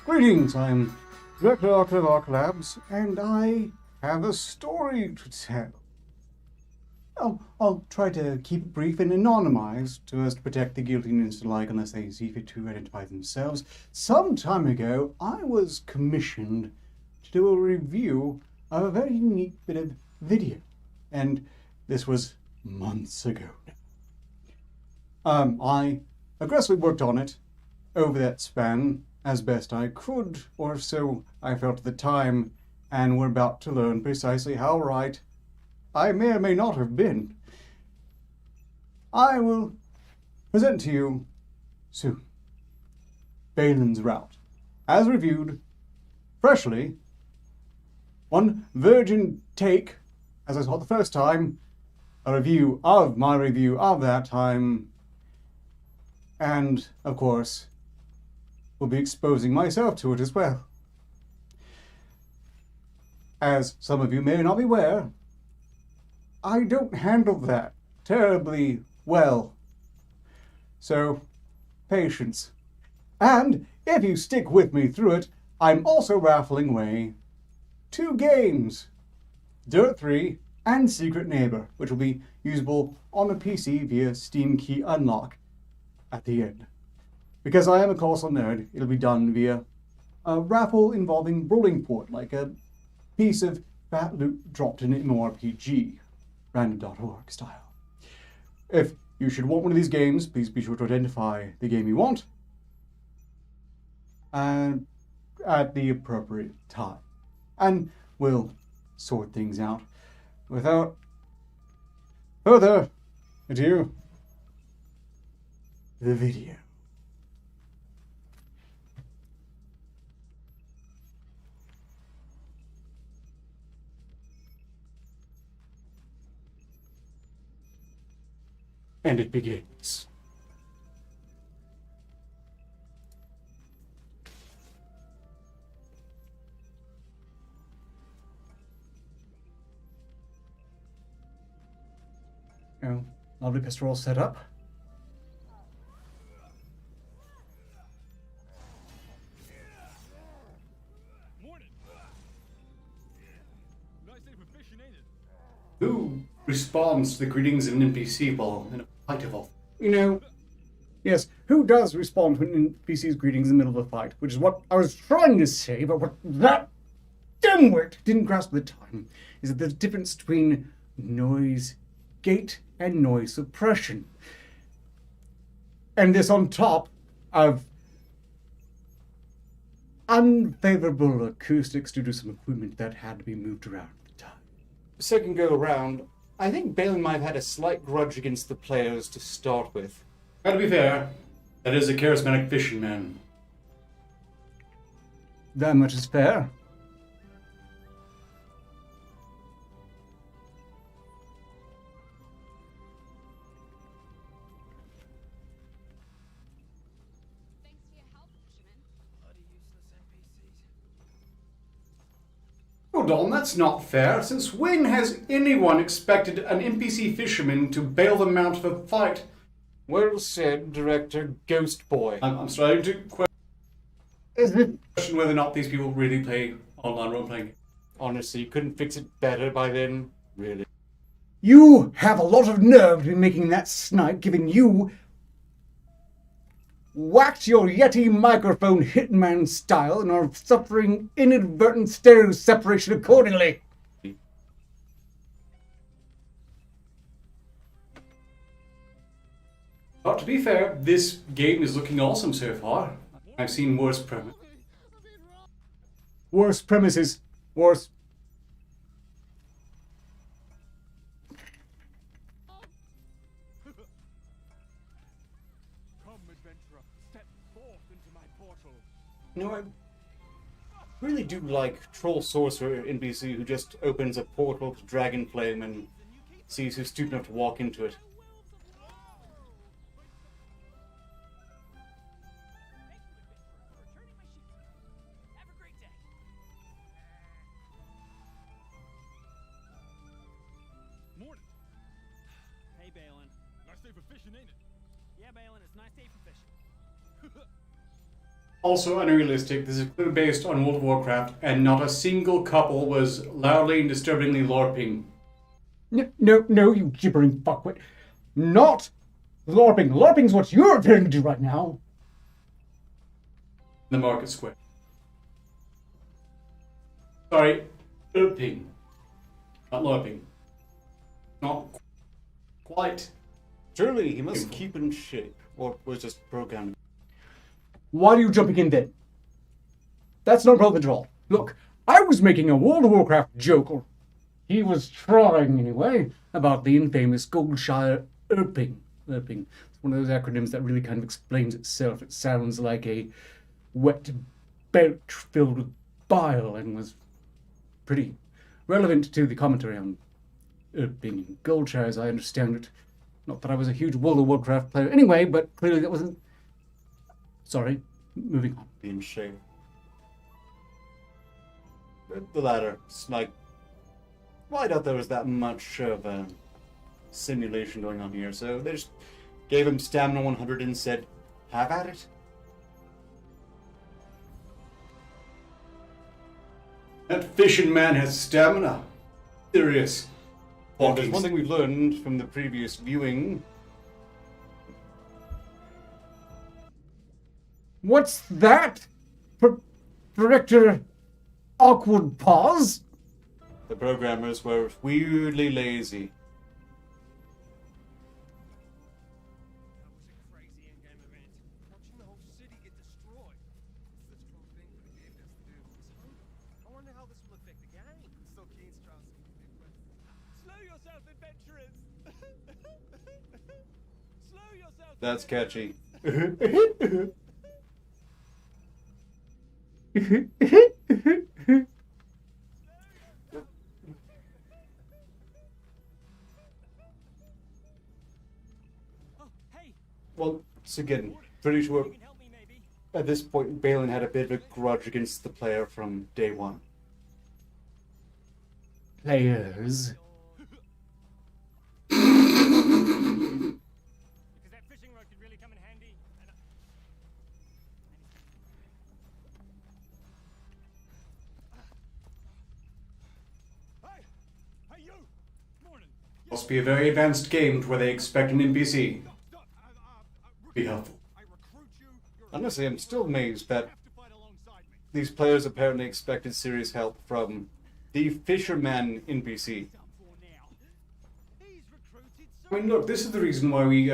Greetings, I'm Director of Arc Labs, and I have a story to tell. I'll try to keep it brief and anonymized so as to protect the guilty and innocent alike unless they see fit to identify themselves. Some time ago, I was commissioned to do a review of a very unique bit of video, and this was months ago. I aggressively worked on it over that span as best I could, or so I felt at the time, and we're about to learn precisely how right I may or may not have been. I will present to you soon Baelin's route, as reviewed, freshly, one virgin take, as I saw it the first time, a review of my review of that time, and, of course, will be exposing myself to it as well. As some of you may not be aware, I don't handle that terribly well. So, patience. And if you stick with me through it, I'm also raffling away 2 games, Dirt 3 and Secret Neighbor, which will be usable on a PC via Steam Key Unlock at the end. Because I am a colossal nerd, it'll be done via a raffle involving rolling port, like a piece of fat loot dropped in an MMORPG, random.org style. If you should want one of these games, please be sure to identify the game you want and at the appropriate time. And we'll sort things out. Without further ado, the video. And it begins. Oh, lovely pistol all set up. Morning. Nice day for fishing, ain't it? Who responds to the greetings of an NPC while in a fight of all? Yes, who does respond when an NPC's greetings in the middle of a fight? Which is what I was trying to say, but what that dimwit didn't grasp at the time is that there's a difference between noise gate and noise suppression. And this on top of unfavorable acoustics due to some equipment that had to be moved around at the time. Second go around, I think Baelin might have had a slight grudge against the players to start with. To be fair, that is a charismatic fishing man. That much is fair. Thanks for your help, fisherman. Bloody useless NPCs. Hold on, that's not fair. Since when has anyone expected an NPC fisherman to bail them out of a fight? Well said, Director Ghost Boy. I'm starting to question whether or not these people really play online role-playing. Honestly, you couldn't fix it better by then, really. You have a lot of nerve to be making that snipe, given you whacked your Yeti microphone hitman style and are suffering inadvertent stereo separation accordingly. But to be fair, this game is looking awesome so far. I've seen worse premises. Worse premises. Worse. Come, adventurer, step forth into my portal. You know, I really do like Troll Sorcerer NPC who just opens a portal to Dragonflame and sees who's stupid enough to walk into it. Have a great day. Morning. Hey, Baelin. Nice day for fishing, ain't it? Yeah, Baelin, it's a nice day for fishing. Also unrealistic. This is clearly based on World of Warcraft, and not a single couple was loudly and disturbingly LARPing. No, you gibbering fuckwit. Not LARPing. LARPing's what you're appearing to do right now. The Market Square. Sorry, LARPing. Not LARPing. Not quite. Surely he must keep in shape, or was just programmed. Why are you jumping in then? That's not relevant at all. Look, I was making a World of Warcraft joke, or he was trying anyway, about the infamous Goldshire Erping. Erping. It's one of those acronyms that really kind of explains itself. It sounds like a wet belch filled with bile and was pretty relevant to the commentary on Erping and Goldshire, as I understand it. Not that I was a huge World of Warcraft player anyway, but clearly that wasn't... Sorry, moving on. Be in shape. The latter, like, well, I doubt there was that much of a simulation going on here, so they just gave him stamina 100 and said, have at it. That fishing man has stamina. Serious. Well, there's one thing we've learned from the previous viewing. What's that? Director Awkward Pause? The programmers were weirdly lazy. That was a crazy in-game event. Watching the whole city get destroyed. It's the strong thing that the game has to do. It's hungry. I wonder how this will affect the game. So keen, Strauss. Slow yourself, adventurers! Slow yourself! That's catchy. Oh, hey, Well, it's again, pretty sure you can help me maybe. at this point Baelin had a bit of a grudge against the player from day one. Players. Because that fishing rod could really come in handy. And Hey! Hey, you! Morning. Must be a very advanced game to where they expect an NPC. Stop! Be helpful. I recruit you. You're Honestly, I'm still amazed that have to fight alongside me. these players apparently expected serious help from the fisherman NPC. Done for now. He's recruited I mean, look, this is the reason why we,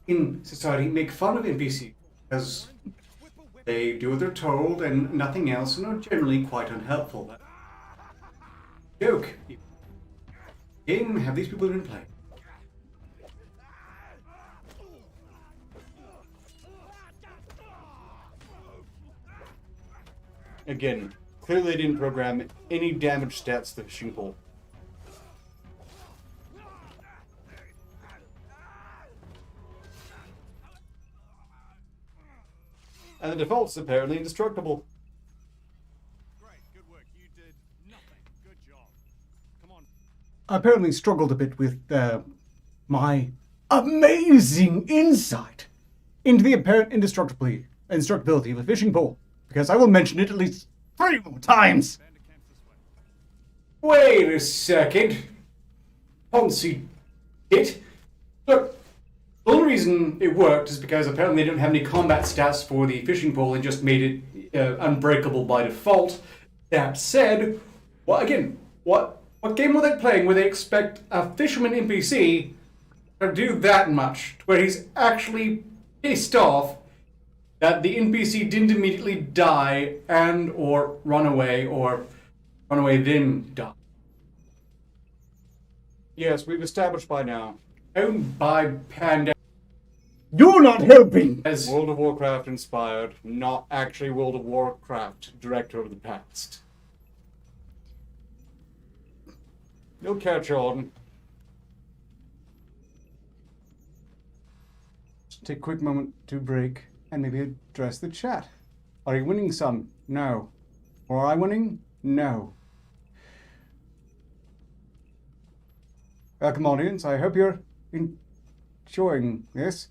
in society, make fun of NPC. Because they do what they're told and nothing else, and are generally quite unhelpful. Joke. Game, have these people been playing? Again, clearly they didn't program any damage stats to the fishing pole. And the default's apparently indestructible. Great, good work. You did nothing. Good job. Come on. I apparently struggled a bit with my amazing insight into the apparent indestructibility of a fishing pole, because I will mention it at least 3 more times. Bandicam's this way. Wait a second. Poncy it. Look, the only reason it worked is because apparently they didn't have any combat stats for the fishing pole and just made it unbreakable by default. That said, what game were they playing where they expect a fisherman NPC to do that much, to where he's actually pissed off that the NPC didn't immediately die and or run away then die? Yes, we've established by now. Owned by Panda You're not helping. as World of Warcraft inspired, not actually World of Warcraft director of the past. You'll catch on. Just take a quick moment to break and maybe address the chat. Are you winning some? No. Or am I winning? No. Welcome, audience. I hope you're enjoying this.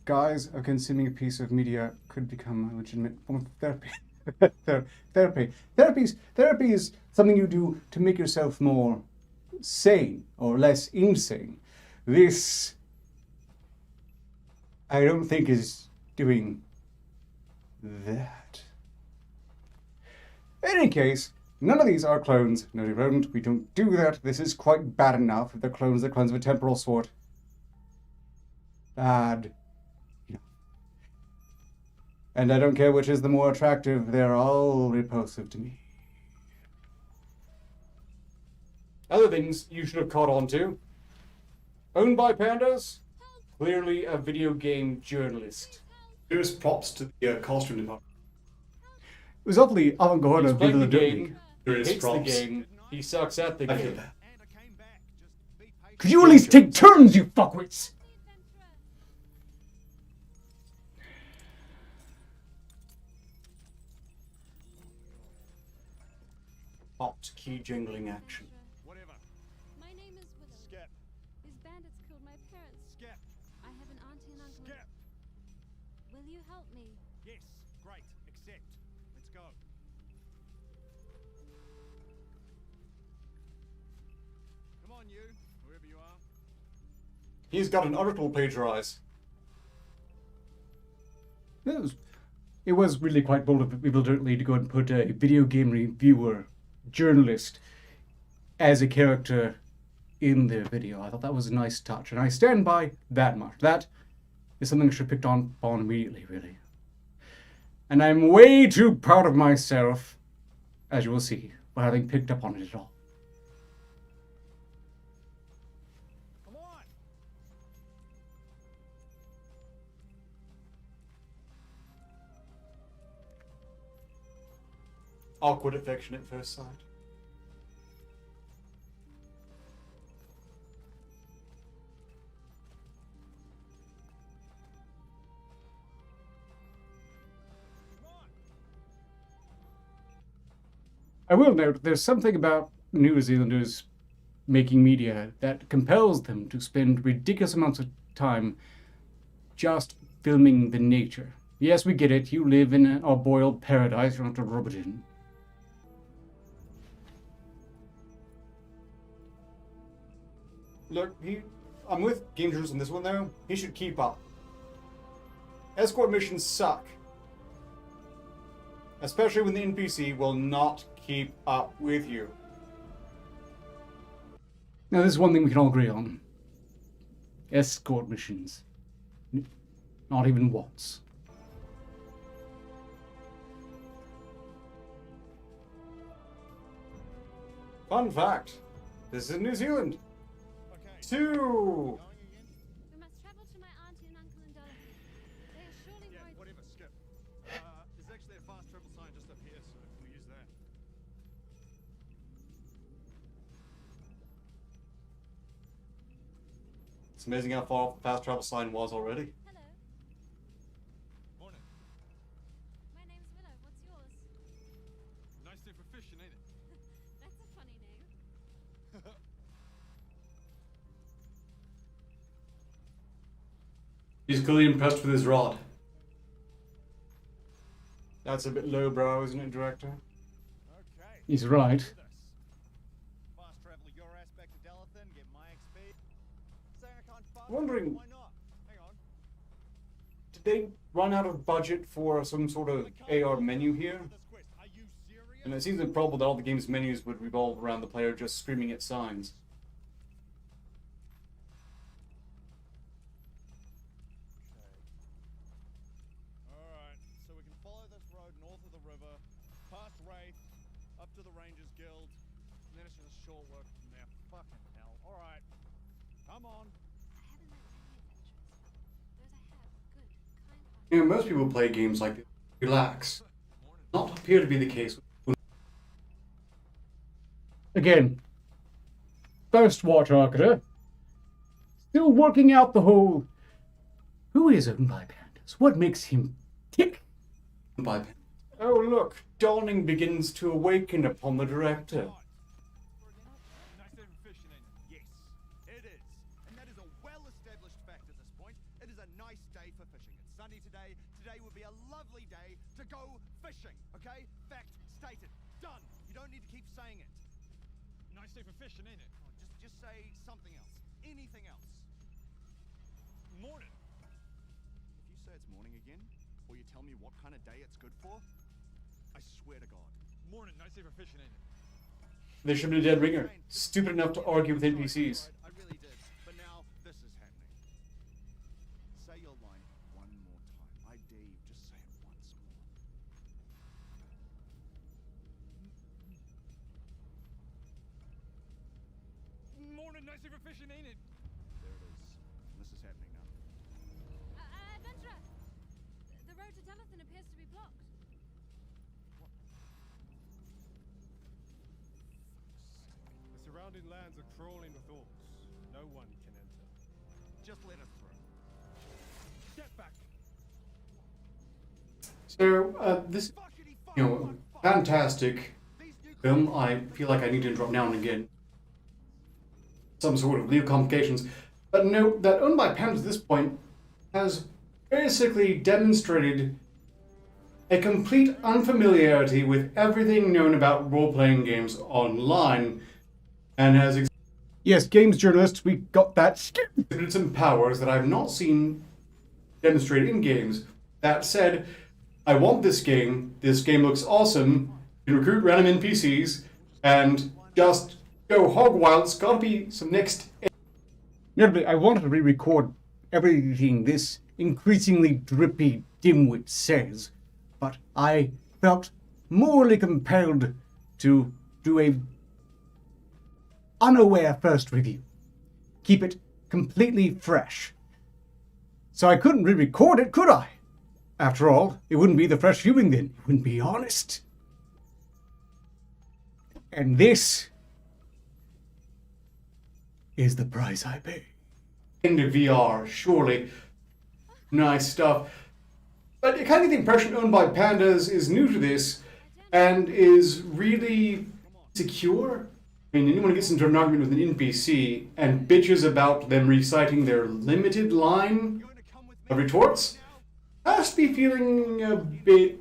guise of consuming a piece of media could become a legitimate form of therapy. Therapy is something you do to make yourself more sane or less insane. This, I don't think, is doing that. In any case, none of these are clones. No, they don't. We don't do that. This is quite bad enough. If they're clones of a temporal sort. Bad. And I don't care which is the more attractive, they're all repulsive to me. Other things you should have caught on to. Owned by pandas? Clearly a video game journalist. Here's props to the costume department. It was awfully avant-garde He's of playing people the that don't game, There he is hates the props. game, he sucks at the I feel game. that. And I came back. Just be patient. Could you at least take turns, you fuckwits? Hot key jingling action. Whatever. My name is Willow. Skip. These bandits killed my parents. Skip. I have an auntie and uncle. Skip. Will you help me? Yes. Great. Accept. Let's go. Come on, you. Whoever you are. He's got an article plagiarized. It was really quite bold of people to go and put a video game reviewer, journalist, as a character in their video. I thought that was a nice touch, and I stand by that much. That is something I should have picked on immediately, really. And I'm way too proud of myself, as you will see, for having picked up on it at all. Come on. Awkward affection at first sight. I will note there's something about New Zealanders making media that compels them to spend ridiculous amounts of time just filming the nature. Yes, we get it. You live in a boiled paradise. You don't have to rub it in. Look, I'm with Game Journalist on this one though. He should keep up. Escort missions suck. Especially when the NPC will not keep up with you. Now, this is one thing we can all agree on. Escort missions. Not even once. Fun fact. This is New Zealand. Okay. 2. Going again? We must travel to my auntie and uncle in Baelin. They are surely Yeah, worried. whatever. Skip. There's actually a fast travel sign just up here, so we'll use that. It's amazing how far the fast travel sign was already. Hello, Morning. my name's Willow. What's yours? Nice day for fishing, ain't it? That's a funny name. He's clearly impressed with his rod. That's a bit lowbrow, isn't it, director? Okay. He's right. Do this. Fast travel your ass back to Delathan, get my XP. Saying I can't fast Wondering- travel, why not? Hang on. Did they run out of budget for some sort of AR menu here? This quest. Are you serious? And it seems improbable that all the game's menus would revolve around the player just screaming at signs. Alright, so we can follow this road north of the river, past Wraith, up to the Rangers Guild, and then it's just a short walk from there. Fucking hell. Alright. Come on. I haven't met many adventurers. Those I have, good, kind hearted. You know, most people play games like this to relax. Not appear to be the case. Again, first watch Arcada. Still working out the whole. Who is owned by pandas? What makes him tick? By oh look, dawning begins to awaken upon the director. Nice day for fishing, ain't it? Yes, it is. And that is a well-established fact at this point. It is a nice day for fishing. It's sunny today. Today would be a lovely day to go fishing, okay? Fact stated. Done. You don't need to keep saying it. Nice day for fishing, ain't it? Just say something else. Anything else. Morning. If you say it's morning again, or you tell me what kind of day it's good for, I swear to God. Morning. Nice day for fishing, ain't it? They should have been a dead ringer. Stupid enough to argue with NPCs. I really did. But now this is happening. Say your line one more time. I dare you. Just say it once more. Morning. Nice day for fishing, ain't it? There it is. This is happening now. Adventurer! The road to Delithan appears to be blocked. The surrounding lands are crawling with orcs. No one can enter. Just let us through. Step back. So, this, fantastic film. I feel like I need to interrupt now and again. Some sort of legal complications. But note that Owned by Pandas at this point has basically demonstrated a complete unfamiliarity with everything known about role-playing games online, and has Yes, games journalists, we got that. exhibited some powers that I've not seen demonstrated in games. That said, I want this game. This game looks awesome. You can recruit random NPCs and just go hog wild. It's gotta be some next. Notably, I wanted to re-record everything this increasingly drippy dimwit says, but I felt morally compelled to do a unaware first review. Keep it completely fresh. So I couldn't re-record it, could I? After all, it wouldn't be the fresh viewing then. It wouldn't be honest. And this is the price I pay. Into VR, surely. Nice stuff. But I kind of think Impression Owned by Pandas is new to this and is really secure. I mean, anyone who gets into an argument with an NPC and bitches about them reciting their limited line of retorts has to be feeling a bit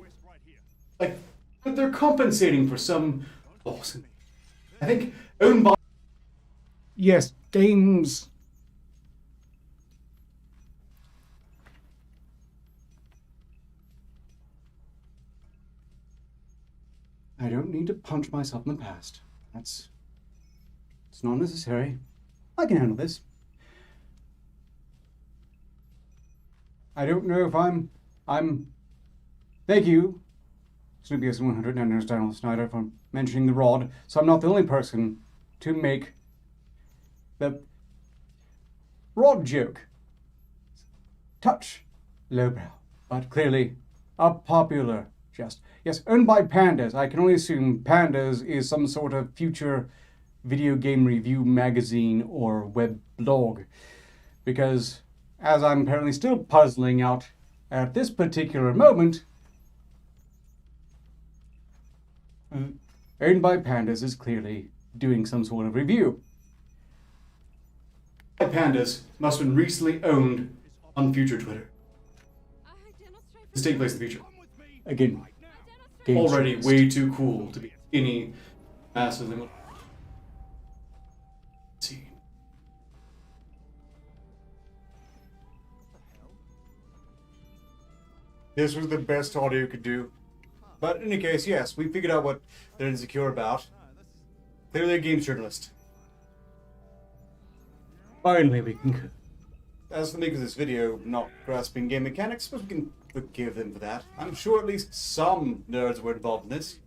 like that they're compensating for some awesome. I think Owned by Yes, games. I don't need to punch myself in the past. It's not necessary. I can handle this. I don't know if I'm. Thank you, Snoopy S100 and Donald Snyder, for mentioning the rod. So I'm not the only person to make the rod joke. Touch lowbrow, but clearly a popular jest. Yes, Owned by Pandas. I can only assume Pandas is some sort of future video game review magazine or web blog. Because, as I'm apparently still puzzling out at this particular moment, Owned by Pandas is clearly doing some sort of review. Pandas must have been recently owned on future Twitter. This takes place in the future. Again, games Already journalist. way too cool to be any massively. See. This was the best audio you could do. But in any case, yes, we figured out what they're insecure about. Clearly a games journalist. Finally, we can. As for the maker of this video not grasping game mechanics, but we can forgive them for that. I'm sure at least some nerds were involved in this.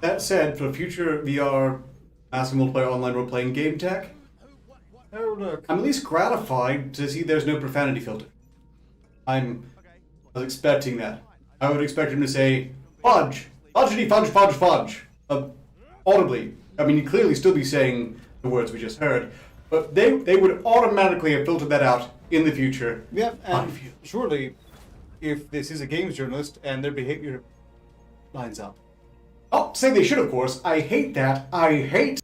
That said, for future VR massive multiplayer online role-playing game tech, oh look, I'm at least gratified to see there's no profanity filter. I was expecting that. I would expect him to say, fudge! Fudgety fudge fudge fudge! Audibly. I mean, he'd clearly still be saying the words we just heard, but they would automatically have filtered that out in the future. Yeah, I and feel. surely, if this is a games journalist and their behavior lines up. Oh, say they should, of course. I hate that. I hate.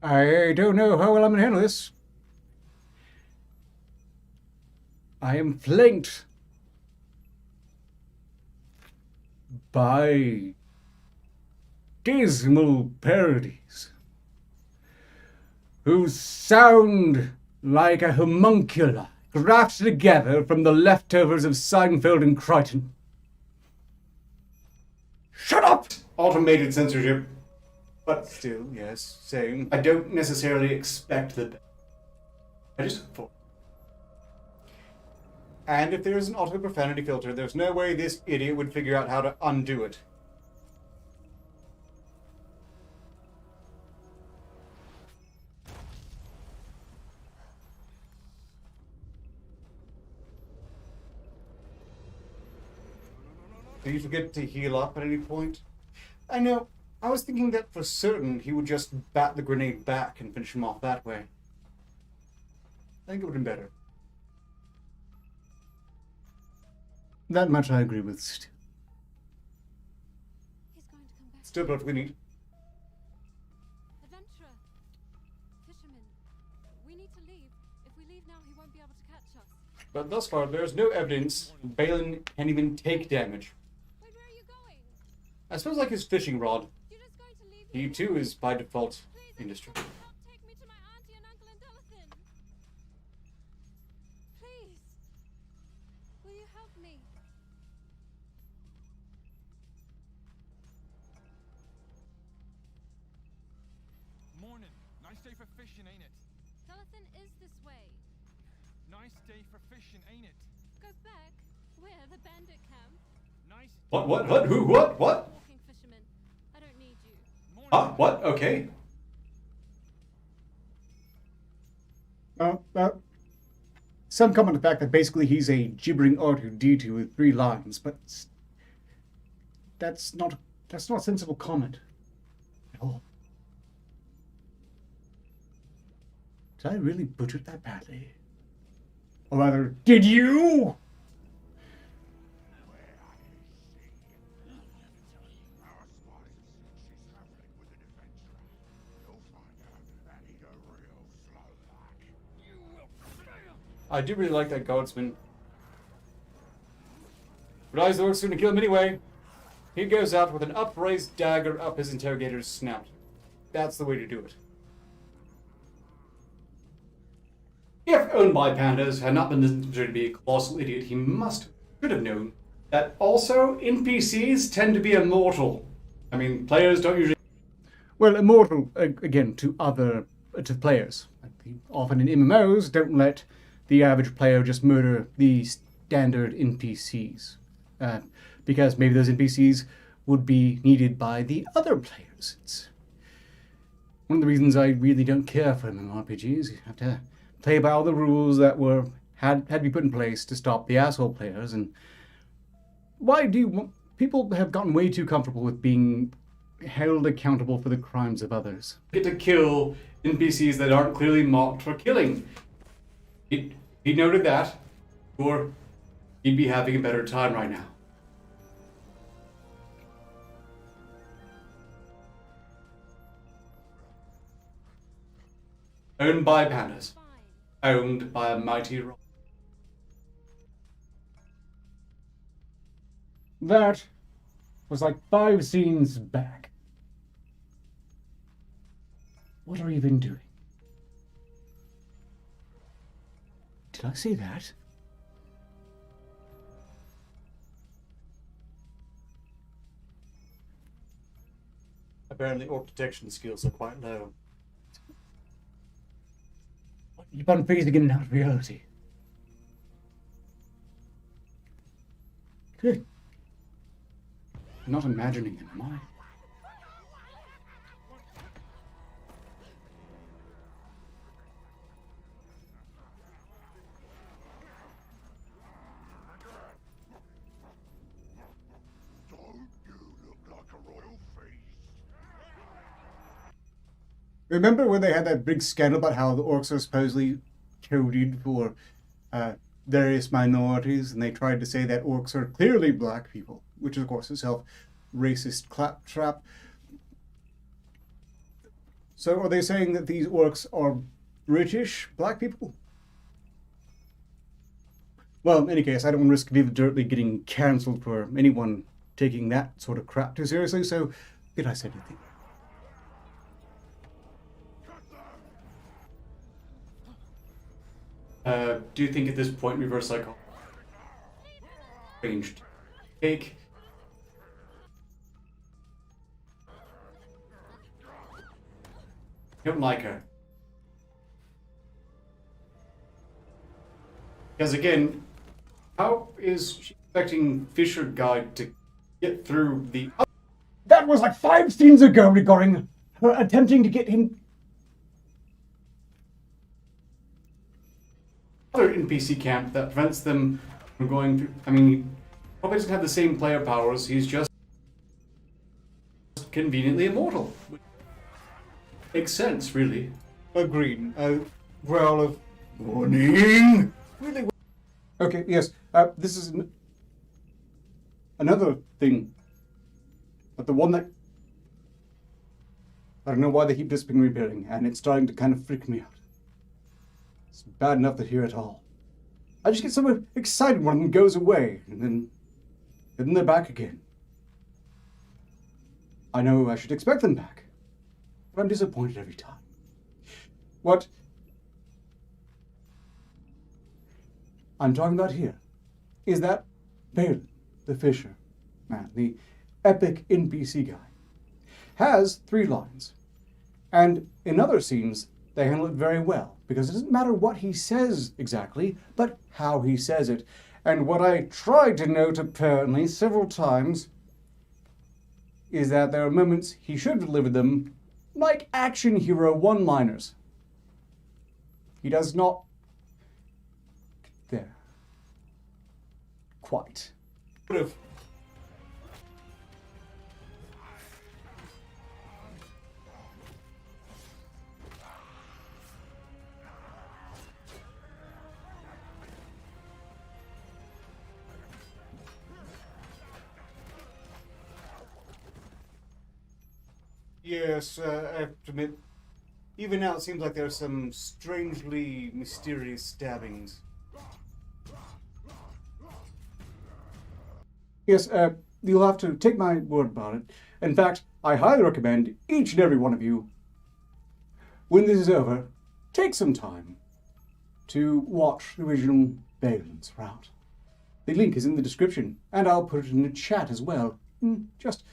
I don't know how well I'm gonna handle this. I am flanked by dismal parodies who sound like a homunculi grafted together from the leftovers of Seinfeld and Crichton. Shut up! Automated censorship. But Still, yes, same. I don't necessarily expect the best. I just hope for. And if there is an auto profanity filter, there's no way this idiot would figure out how to undo it. Did you forget to heal up at any point? I know. I was thinking that for certain he would just bat the grenade back and finish him off that way. I think it would have been better. That much I agree with, Stu. He's going to come back. Still perfectly neat. Adventurer! Fisherman! We need to leave. If we leave now, he won't be able to catch us. But thus far, there's no evidence Baelin can even take damage. Wait, where are you going? I suppose like his fishing rod. You're just going to leave He me? too is by default Please, industry. help take me to my auntie and uncle in Delphin. Please. Will you help me? Morning. Nice day for fishing, ain't it? Delphin is this way. Nice day for fishing, ain't it? Go back. Where? The bandit camp? Nice. What? Who? What? Walking fisherman. I don't need you. Morning. Huh? What? Okay. Some comment on the fact that basically he's a gibbering R2-D2 with 3 lines, but that's not a sensible comment at all. Did I really butcher it that badly? Or rather, did you? I do really like that guardsman. Realize the orc's gonna kill him anyway. He goes out with an upraised dagger up his interrogator's snout. That's the way to do it. If owned by pandas had not been considered to be a colossal idiot, he should have known that also NPCs tend to be immortal. I mean, players don't usually. Well, immortal, again, to players. Often in MMOs, don't let the average player just murder the standard NPCs. Because maybe those NPCs would be needed by the other players. It's one of the reasons I really don't care for MMORPGs. You have to play by all the rules that had to be put in place to stop the asshole players. And people have gotten way too comfortable with being held accountable for the crimes of others. Get to kill NPCs that aren't clearly marked for killing. He noted that, or he'd be having a better time right now. Owned by pandas. Fine. Owned by a mighty rock. That was like 5 scenes back. What are you even doing? Did I see that? Apparently, orc detection skills are quite low. Keep on phasing in and out of reality. Good. I'm not imagining them, am I? Don't you look like a royal feast? Remember when they had that big scandal about how the orcs are supposedly coded for various minorities, and they tried to say that orcs are clearly black people, which of course is self-racist claptrap. So are they saying that these orcs are British black people? Well, in any case, I don't want to risk Viva Dirtly getting cancelled for anyone taking that sort of crap too seriously, so did I say anything? Do you think at this point reverse psychology changed? Take. I don't like her. Because again, how is she expecting Fisher Guy to get through the That was like 5 scenes ago regarding her attempting to get him. other NPC camp that prevents them from going through? I mean, he probably doesn't have the same player powers, he's just conveniently immortal. Makes sense, really. Agreed. A growl of warning. Really? Okay. Yes. This is another thing, but the one that I don't know why they keep disappearing, and it's starting to kind of freak me out. It's bad enough to hear it all. I just get so excited when one goes away, and then they're back again. I know I should expect them back, but I'm disappointed every time. What I'm talking about here is that Baelin, the fisher man, the epic NPC guy, has 3 lines. And in other scenes, they handle it very well, because it doesn't matter what he says exactly, but how he says it. And what I tried to note apparently several times is that there are moments he should deliver them like action hero one-liners. He does not get there. Quite. Would have. Yes, I have to admit, even now it seems like there are some strangely mysterious stabbings. Yes, you'll have to take my word about it. In fact, I highly recommend each and every one of you, when this is over, take some time to watch the original Baelin's route. The link is in the description, and I'll put it in the chat as well, just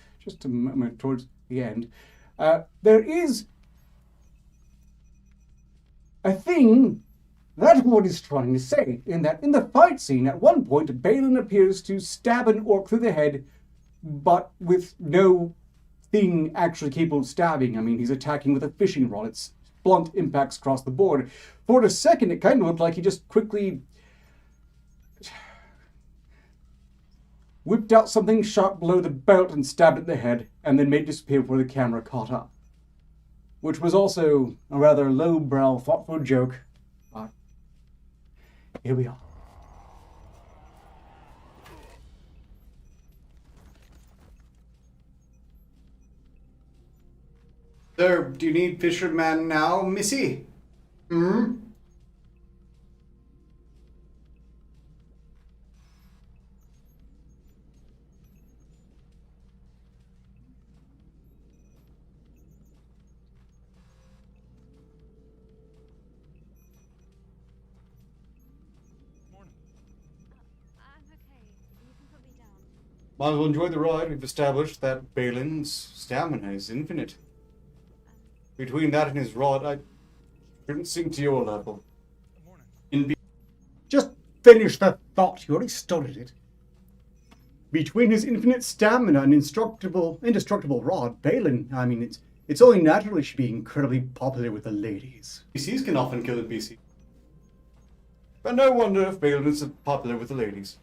a moment towards the end. There is a thing that what he's trying to say, in that in the fight scene, at one point, Baelin appears to stab an orc through the head, but with no thing actually capable of stabbing. I mean, he's attacking with a fishing rod. It's blunt impacts across the board. For a second, it kind of looked like he just quickly whipped out something sharp below the belt and stabbed it in the head, and then made it disappear before the camera caught up. Which was also a rather lowbrow, thoughtful joke, but here we are. Sir, do you need fisherman now, missy? Morning. I'm okay. You can put me down. Might as well enjoy the ride. We've established that Baelin's stamina is infinite. Between that and his rod, I shouldn't sink to your level. Just finish that thought. You already started it. Between his infinite stamina and indestructible rod, Baelin, I mean, it's only natural he should be incredibly popular with the ladies. NPCs can often kill NPCs. But no wonder if Baelin is popular with the ladies.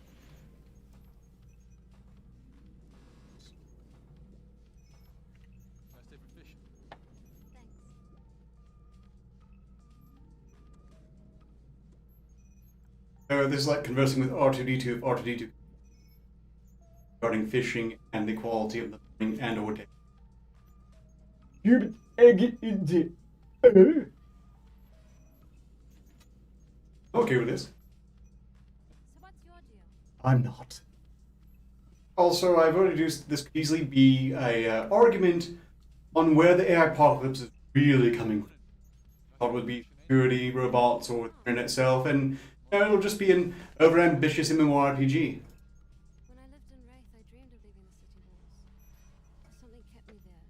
Nice day for fishing. Thanks. This is like conversing with R2D2 if R2D2 regarding fishing and the quality of the fishing and or day. Okay with this. So what's your deal? I'm not. Also, I've already deduced this could easily be a argument on where the AI apocalypse is really coming from. I thought it would be security, robots, or the internet itself, and it'll just be an overambitious MMORPG. When I lived in Wraith, I dreamed of leaving the city walls. Something kept me there,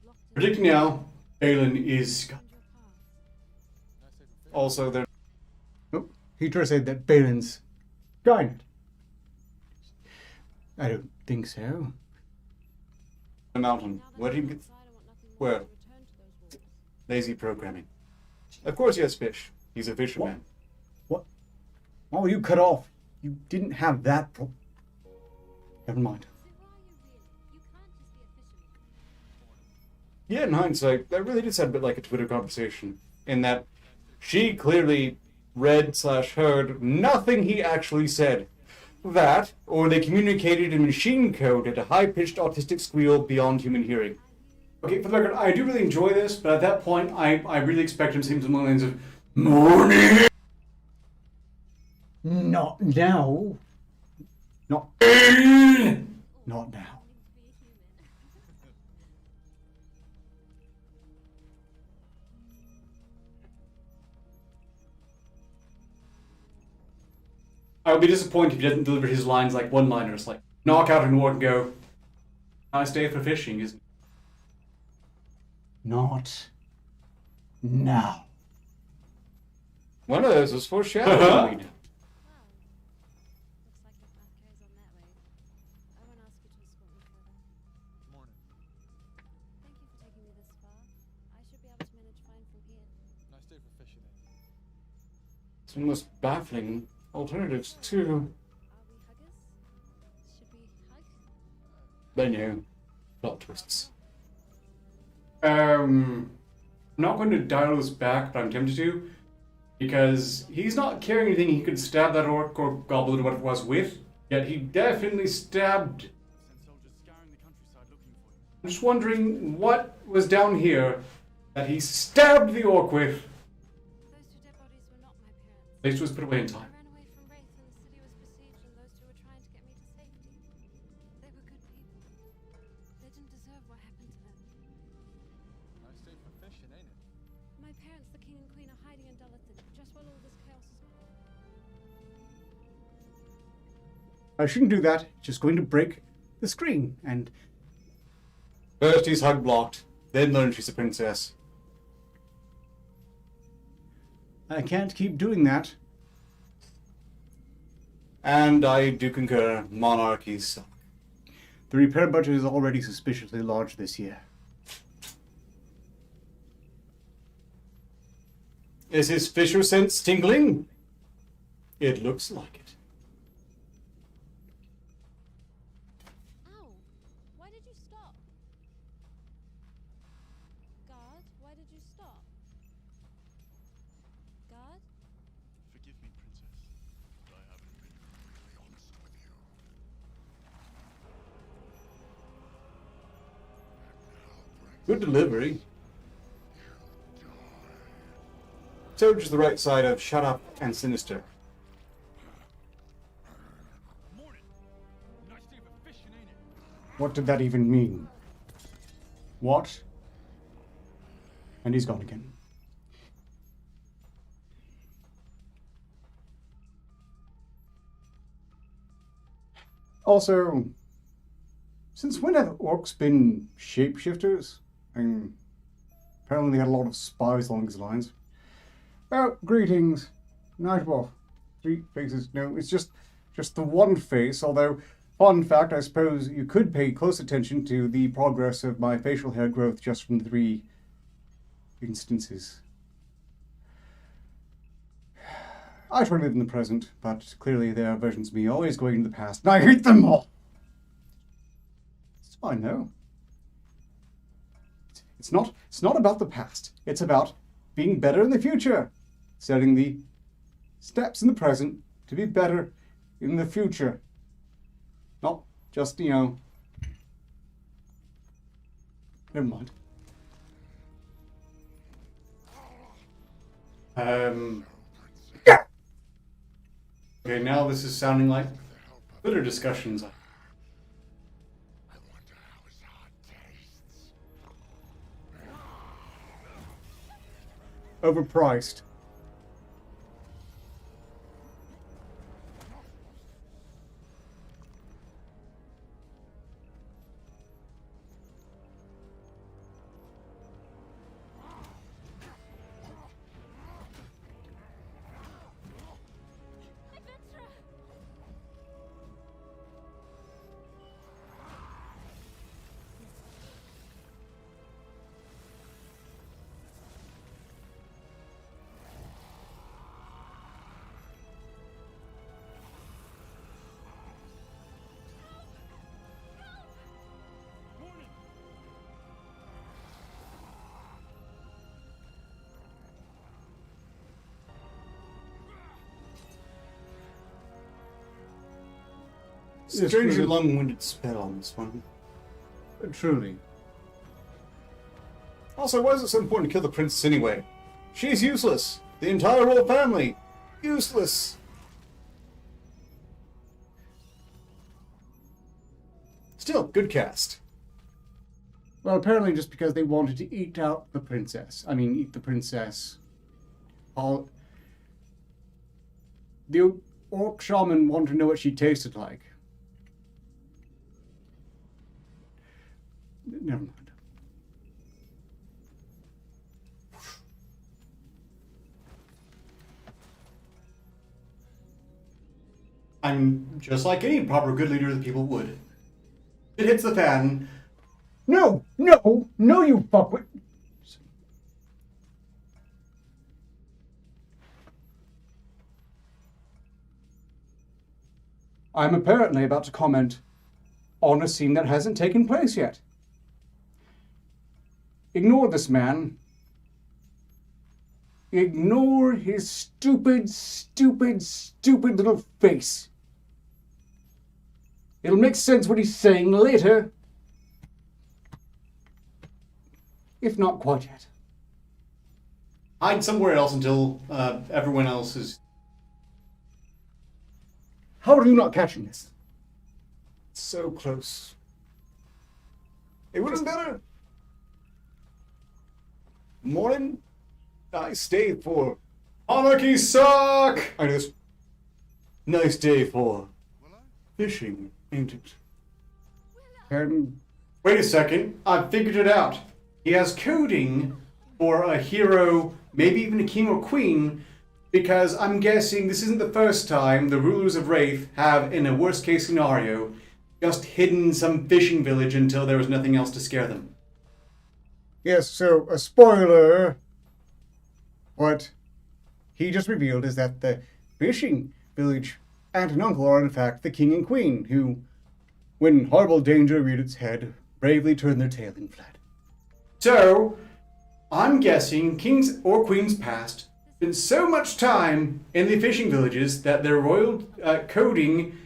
locked in. Predicting now, Baelin is Find your path. also there. Oh, he tried to say that Baelin's Skynet. I don't think so. The mountain. Now that Where did I'm you get outside, I want nothing more where? than to return to those walls. lazy programming? Of course he has fish. He's a fisherman. What? Why were you cut off? You didn't have that Never mind. So who are you really? You can't just be a fisherman. Yeah, in hindsight, that really did sound a bit like a Twitter conversation. In that she clearly read/heard nothing he actually said. That, or they communicated in machine code at a high-pitched autistic squeal beyond human hearing. Okay, for the record, I do really enjoy this, but at that point, I really expect him to seem something along the lines of morning. Not now. Not not now. I would be disappointed if he doesn't deliver his lines like one-liners, like knock out an orc and go, nice day for fishing, isn't it? Not now. One of those was foreshadowing. Wow. Looks like your path carries on that way. I won't ask you to escort me further. Morning. Thank you for taking me this far. I should be able to manage fine from here. Nice day for fishing, ain't it? It's almost baffling alternatives too. Are we huggers? Should we hug? But no, plot twists. I'm not going to dial this back, but I'm tempted to, because he's not carrying anything he could stab that orc or goblin or what it was with, yet he definitely stabbed. Sent soldiers scouring the countryside looking for you. I'm just wondering what was down here that he stabbed the orc with. Those two dead bodies were not my parents. At least it was put away in I time. ran away from Wraith when the city was besieged and those two were trying to get me to safety. They were good people. They didn't deserve what happened to them. Nice day for fishing, ain't it? My parents, the king and queen, are hiding in Dullithan just while all this chaos is going on. I shouldn't do that. It's just going to break the screen. And First he's hug blocked, then learned she's a princess. I can't keep doing that. And I do concur, monarchies suck. The repair budget is already suspiciously large this year. Is his fisher sense tingling? It looks like it. Ow! Why did you stop? Guard, why did you stop? Guard? Forgive me, Princess, but I haven't been completely honest with you. Good delivery. So just the right side of shut up and sinister. Morning. Nice day for fishing, ain't it? What did that even mean? What? And he's gone again. Also, since when have orcs been shapeshifters? I mean, apparently they had a lot of spies along these lines. Oh, greetings. Night wolf. 3 faces. No, it's just the one face, although, fun fact, I suppose you could pay close attention to the progress of my facial hair growth just from the 3 instances. I try to live in the present, but clearly there are versions of me always going into the past, and I hate them all! It's fine, though. It's not about the past. It's about being better in the future. Setting the steps in the present to be better in the future. Not just, never mind. Okay, now this is sounding like bitter discussions. I wonder how his heart tastes. Overpriced. Strangely long-winded spell on this one. Truly. Also, why is it so important to kill the princess anyway? She's useless. The entire royal family, useless. Still, good cast. Well, apparently just because they wanted to eat out the princess. I mean, eat the princess. All... The orc shaman wanted to know what she tasted like. Never mind. I'm just like any proper good leader of the people would. It hits the fan. No, you fuckwit. I'm apparently about to comment on a scene that hasn't taken place yet. Ignore this man. Ignore his stupid little face. It'll make sense what he's saying later. If not quite yet. Hide somewhere else until everyone else is... How are you not catching this? So close. It would have been better. Morning. Nice day for... Monarchy suck! I just... Nice day for... fishing, ain't it? Wait a second. I figured it out. He has coding for a hero, maybe even a king or queen, because I'm guessing this isn't the first time the rulers of Wraith have, in a worst case scenario, just hidden some fishing village until there was nothing else to scare them. Yes, so a spoiler. What he just revealed is that the fishing village aunt and uncle are in fact the king and queen, who, when horrible danger reared its head, bravely turned their tail in flat. So, I'm guessing kings or queens past spent so much time in the fishing villages that their royal coding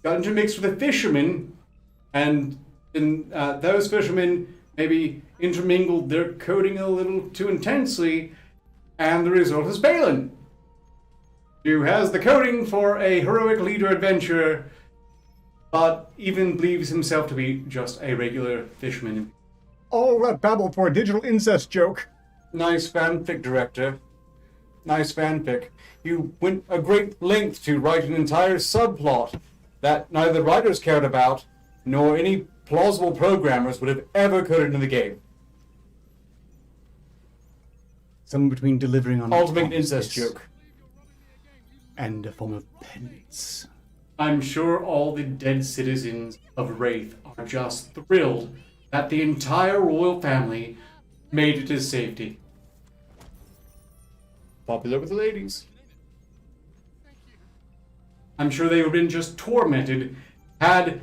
got intermixed with the fishermen, and those fishermen maybe intermingled their coding a little too intensely, and the result is Baelin, who has the coding for a heroic leader adventurer, but even believes himself to be just a regular fisherman. All that babble for a digital incest joke. Nice fanfic, director. Nice fanfic. You went a great length to write an entire subplot that neither the writers cared about, nor any plausible programmers would have ever coded into the game. Somewhere between delivering on Ultimate incest joke. and a form of penance. I'm sure all the dead citizens of Wraith are just thrilled that the entire royal family made it to safety. Popular with the ladies. I'm sure they would have been just tormented had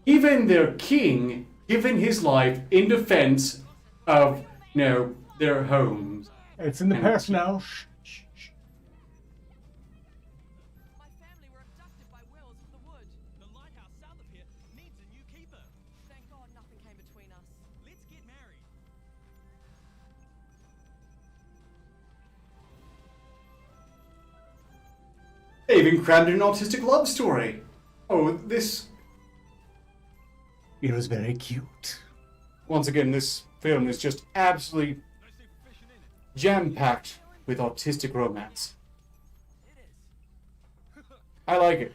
even their king given his life in defense of, their homes. It's in the past now. Shh, shh, shh. My family were like nothing came between us. Let's get married. They even crammed in an autistic love story. Oh, this... It was very cute. Once again, this film is just absolutely Nice day for fishing, ain't it? jam-packed with autistic romance. It is. I like it.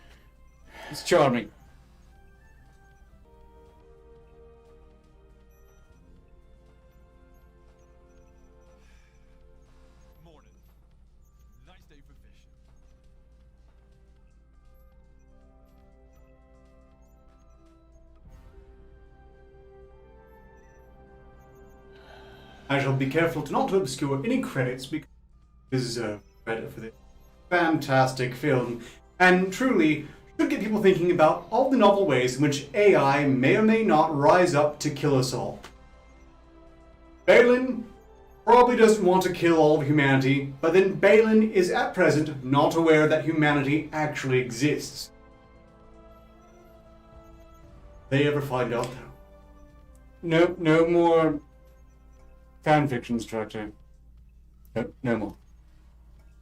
It's charming. Morning. Nice day for fishing. I shall be careful to not to obscure any credits because I deserve credit for this fantastic film, and truly should get people thinking about all the novel ways in which AI may or may not rise up to kill us all. Baelin probably doesn't want to kill all of humanity, but then Baelin is at present not aware that humanity actually exists. They ever find out though? No more fanfiction structure. No more.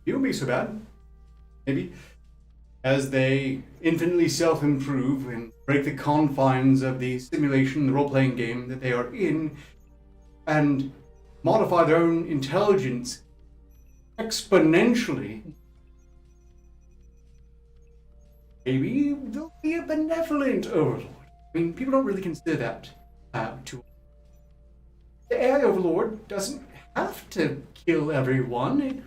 It won't be so bad. Maybe. As they infinitely self-improve and break the confines of the simulation, the role-playing game that they are in, and modify their own intelligence exponentially, maybe they'll be a benevolent overlord. I mean, people don't really consider that too. The AI overlord doesn't have to kill everyone. It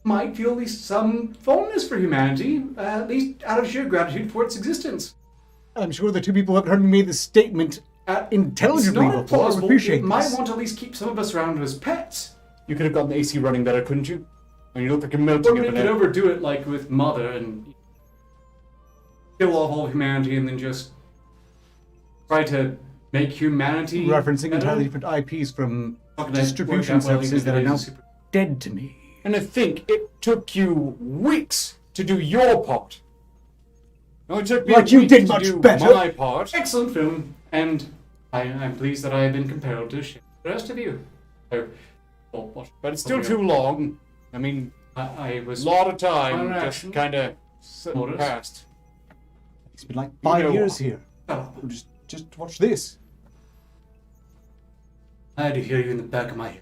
might feel at least some fondness for humanity, at least out of sheer gratitude for its existence. I'm sure the two people have heard me make this statement intelligibly It's not before. I impossible. appreciate It might this. want to at least keep some of us around as pets. You could have gotten the AC running better, couldn't you? And you look like you're melting Or over you could overdo it like with Mother and kill off all humanity and then just try to make humanity Referencing better. entirely different IPs from Not gonna distribution work out well services that are because now it is dead to me. And I think it took you weeks to do your part. No, it took me Like a you week did to much do better. my part. Excellent film, and I'm pleased that I have been compelled to share the rest of you. But it's still too long. I mean, I was a lot of time just kind of passed. It's been like 5 know years what? here. Oh, Just watch this. I had to hear you in the back of my head.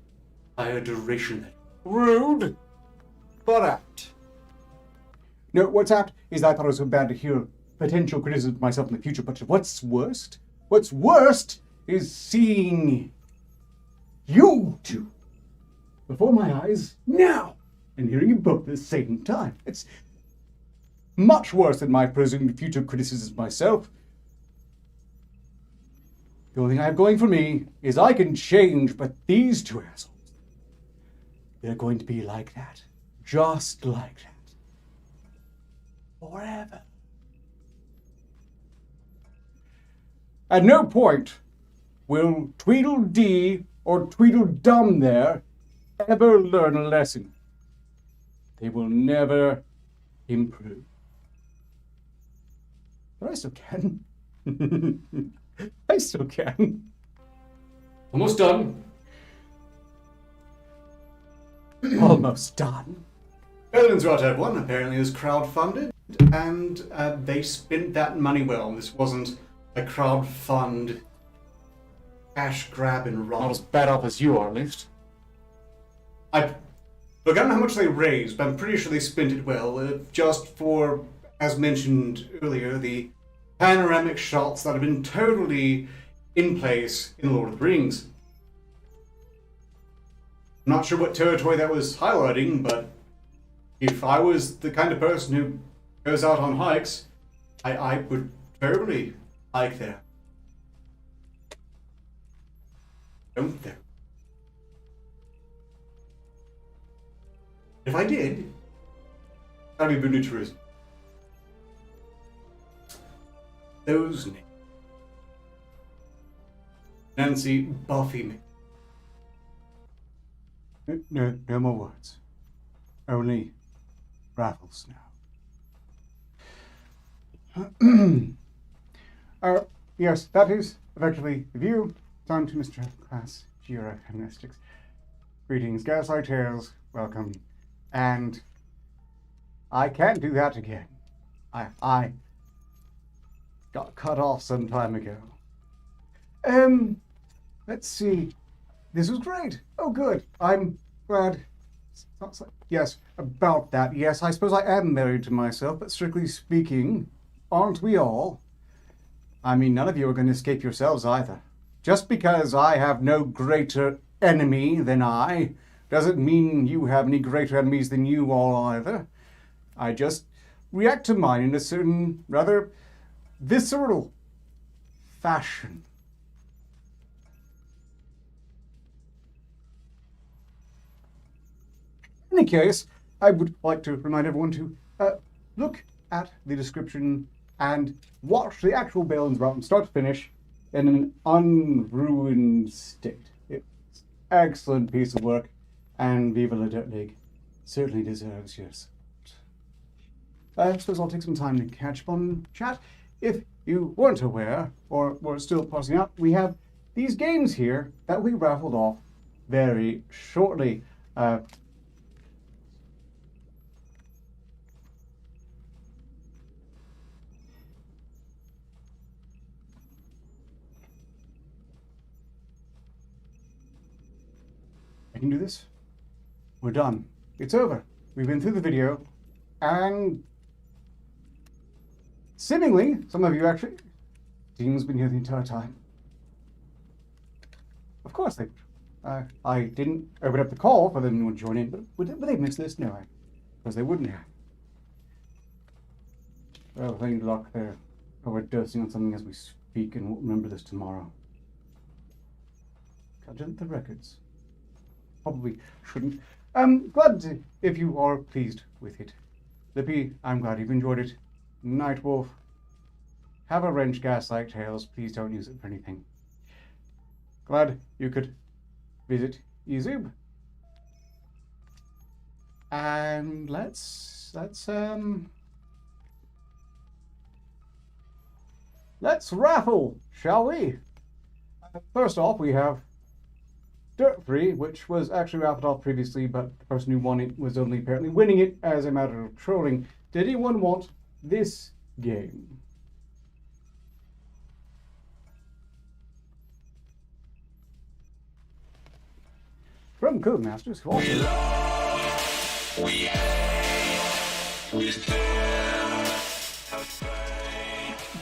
I had duration. Rude, but apt. No, what's apt is I thought it was so bad to hear potential criticism of myself in the future, but what's worst is seeing you two before my eyes now and hearing you both at the same time. It's much worse than my presumed future criticisms of myself. The only thing I have going for me is I can change, but these two assholes, they're going to be like that. Just like that. Forever. At no point will Tweedledee or Tweedledum there ever learn a lesson. They will never improve. But I still can. I still can. Almost done. Almost done. Baelin's Rotad 1 apparently is crowdfunded, and they spent that money well. This wasn't a crowdfund cash grab and run. Not as bad off as you are, at least. I don't know how much they raised, but I'm pretty sure they spent it well, just for, as mentioned earlier, the panoramic shots that have been totally in place in Lord of the Rings. I'm not sure what territory that was highlighting, but if I was the kind of person who goes out on hikes, I would totally hike there. Don't there? If I did, that'd be Bundy tourism. Those names. Nancy Buffy No more words. Only raffles now. Yes, that is effectively the view. Time to Mr. Class Gymnastics. Greetings, Gaslight Tales. Welcome. And I can't do that again. I got cut off some time ago. Let's see. This was great. Oh, good. I'm glad. Yes, about that. Yes, I suppose I am married to myself, but strictly speaking, aren't we all? I mean, none of you are going to escape yourselves either. Just because I have no greater enemy than I, doesn't mean you have any greater enemies than you all either. I just react to mine in a certain, rather visceral fashion. In any case, I would like to remind everyone to look at the description and watch the actual Baelin's route from start to finish in an unruined state. It's an excellent piece of work, and Viva La Dirt League certainly deserves your support. I suppose I'll take some time to catch up on chat. If you weren't aware, or were still parsing out, we have these games here that we raffled off very shortly. I can do this. We're done. It's over. We've been through the video, and seemingly, some of you actually, team's been here the entire time. Of course they would. I didn't open up the call for them to join in, but would they miss this? No, because they wouldn't have. Well, with any luck, they're overdosing on something as we speak, and won't remember this tomorrow. Cut into the records. Probably shouldn't. Glad if you are pleased with it. Lippy, I'm glad you've enjoyed it. Nightwolf, have a wrench, Gaslight Tales. Please don't use it for anything. Glad you could visit Ezub. And let's raffle, shall we? First off, we have Dirt 3, which was actually raffled off previously, but the person who won it was only apparently winning it as a matter of trolling. Did anyone want this game? From Codemasters, who also...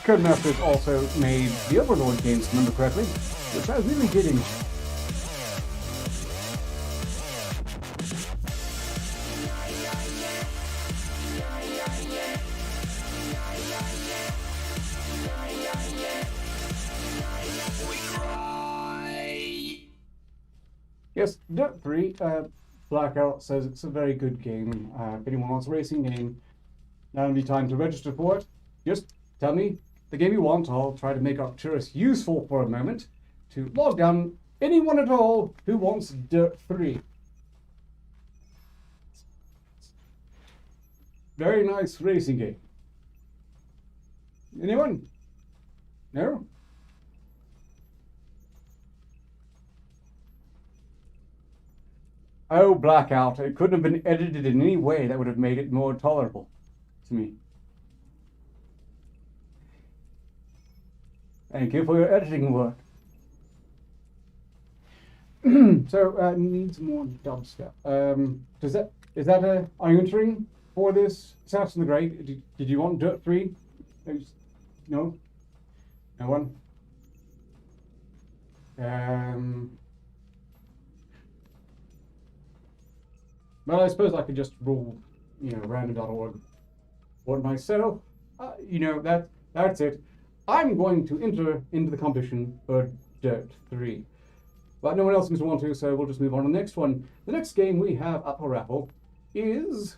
Codemasters also made the Overlord games, if I remember correctly, which I really did enjoy. Yes, Dirt 3, Blackout says it's a very good game. If anyone wants a racing game, now would be time to register for it. Just tell me the game you want. I'll try to make Arcturus useful for a moment to log down anyone at all who wants Dirt 3. Very nice racing game. Anyone? No? Oh, Blackout. It couldn't have been edited in any way that would have made it more tolerable to me. Thank you for your editing work. So, needs more dubstep. Is that are you entering for this Assassin's Creed? Did you want Dirt 3? No? No one? Well, I suppose I could just rule, random.org for myself. That's it. I'm going to enter into the competition for Dirt 3. But no one else seems to want to, so we'll just move on to the next one. The next game we have up for raffle is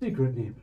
Secret Neighbor.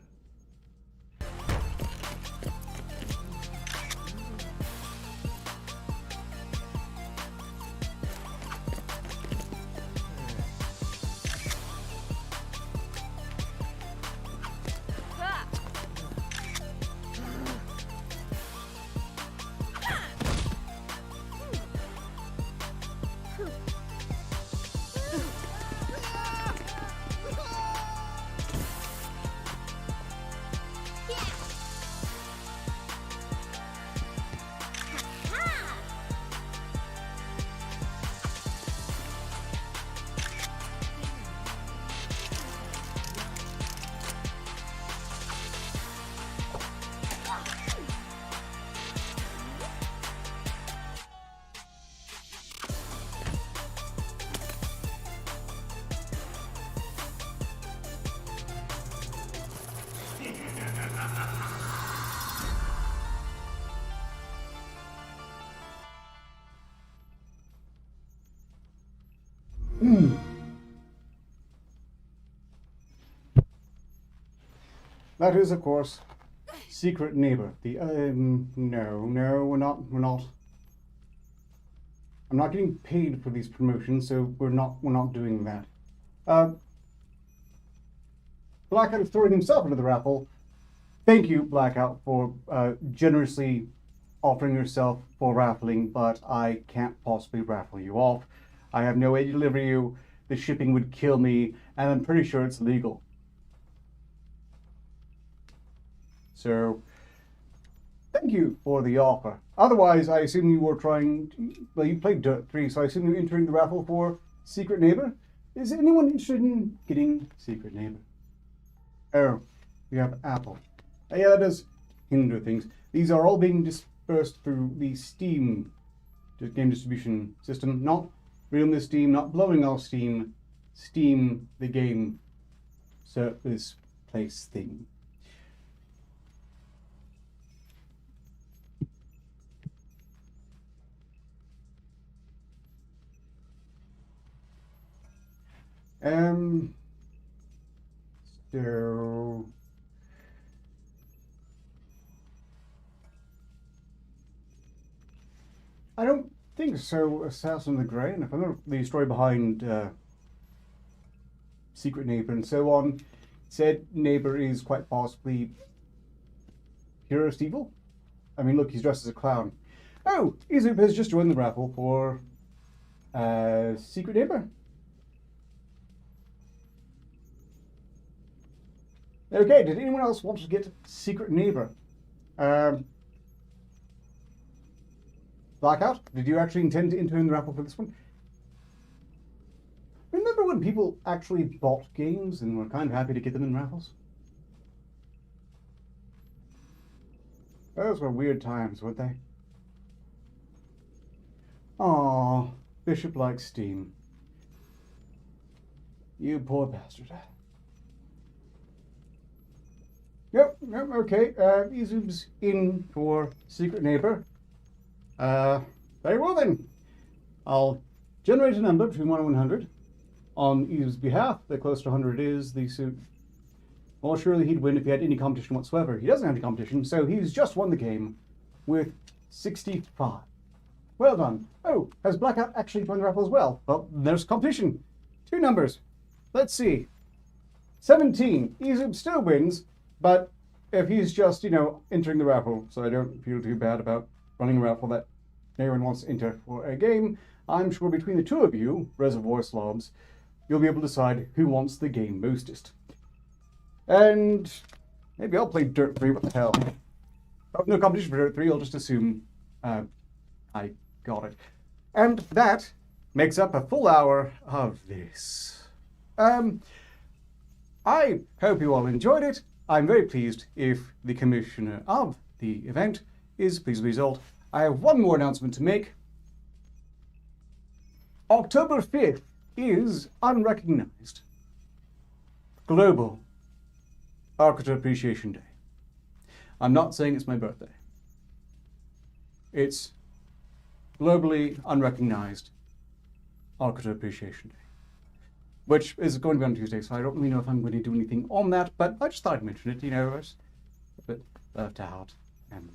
That is, of course, secret neighbor. The no, we're not. I'm not getting paid for these promotions, so we're not doing that. Blackout is throwing himself into the raffle. Thank you, Blackout, for generously offering yourself for raffling, but I can't possibly raffle you off. I have no way to deliver you. The shipping would kill me, and I'm pretty sure it's legal. So, thank you for the offer. Otherwise, I assume you were well, you played Dirt 3, so I assume you're entering the raffle for Secret Neighbor? Is anyone interested in getting Secret Neighbor? Oh, we have Apple. Yeah, that does hinder things. These are all being dispersed through the Steam game distribution system, not Realm Steam, not blowing off Steam. Steam, the game service place thing. So I don't think so, Assassin of the Grey, and if I know the story behind Secret Neighbor and so on, said Neighbor is quite possibly purest evil. I mean, look, he's dressed as a clown. Oh, Izup has just joined the raffle for Secret Neighbor. Okay, did anyone else want to get Secret Neighbor? Blackout, did you actually intend to enter in the raffle for this one? Remember when people actually bought games and were kind of happy to get them in raffles? Those were weird times, weren't they? Aww, Bishop likes Steam. You poor bastard. Yep, okay. Izub's in for Secret Neighbor. Very well then. I'll generate a number between 1 and 100. On Izub's behalf, the closer to 100 is, the suit. Well, surely he'd win if he had any competition whatsoever. He doesn't have any competition, so he's just won the game with 65. Well done. Oh, has Blackout actually joined the raffle as well? Well, there's competition. 2 numbers. Let's see. 17. Izub still wins. But if he's just, entering the raffle, so I don't feel too bad about running a raffle that no one wants to enter for a game, I'm sure between the two of you, Reservoir Slobs, you'll be able to decide who wants the game mostest. And maybe I'll play Dirt 3, what the hell. Oh, no competition for Dirt 3, I'll just assume I got it. And that makes up a full hour of this. I hope you all enjoyed it. I'm very pleased if the commissioner of the event is pleased with the result. I have one more announcement to make. October 5th is unrecognized Global Architecture Appreciation Day. I'm not saying it's my birthday. It's globally unrecognized Architecture Appreciation Day, which is going to be on Tuesday, so I don't really know if I'm going to do anything on that, but I just thought I'd mention it, it's a bit left out. And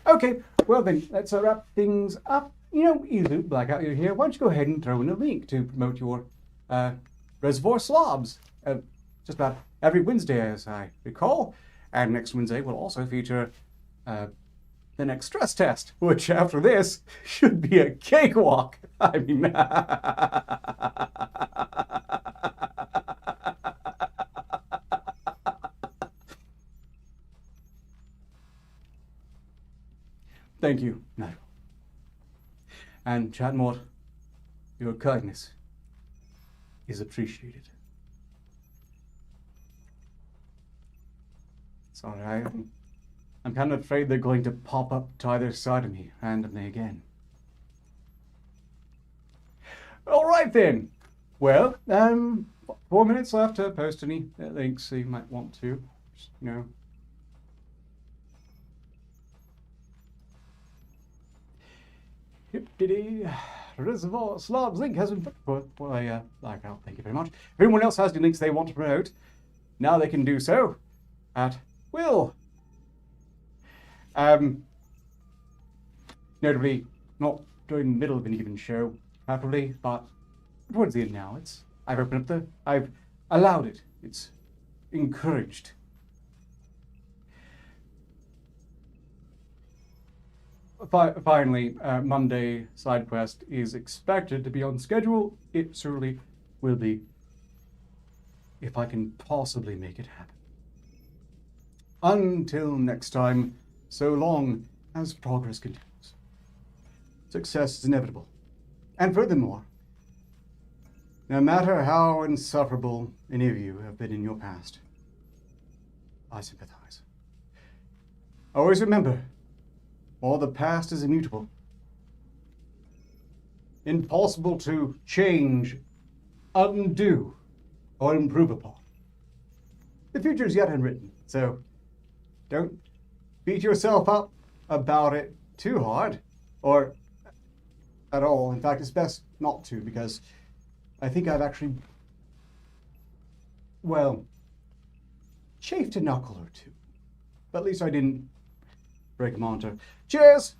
okay, well then, let's wrap things up. Izu, Blackout, you're here. Why don't you go ahead and throw in a link to promote your Reservoir Slobs just about every Wednesday, as I recall. And next Wednesday will also feature the next stress test, which after this should be a cakewalk. I mean, thank you, Nigel. And Chatmore, your kindness is appreciated. Sorry, I'm kind of afraid they're going to pop up to either side of me randomly again. All right then. Well, 4 minutes left to post any links you might want to. Just, Hip-diddy. Reservoir Slob's link has been put by Blackout. Thank you very much. If anyone else has any links they want to promote, now they can do so at will. Notably, not during the middle of an even show, preferably, but towards the end now. I've allowed it. It's encouraged. Finally, Monday side quest is expected to be on schedule. It certainly will be, if I can possibly make it happen. Until next time, so long as progress continues. Success is inevitable. And furthermore, no matter how insufferable any of you have been in your past, I sympathize. Always remember, while the past is immutable, impossible to change, undo, or improve upon, the future is yet unwritten, so don't beat yourself up about it too hard, or at all. In fact, it's best not to, because I think I've actually, well, chafed a knuckle or two. But at least I didn't break a monitor. Cheers!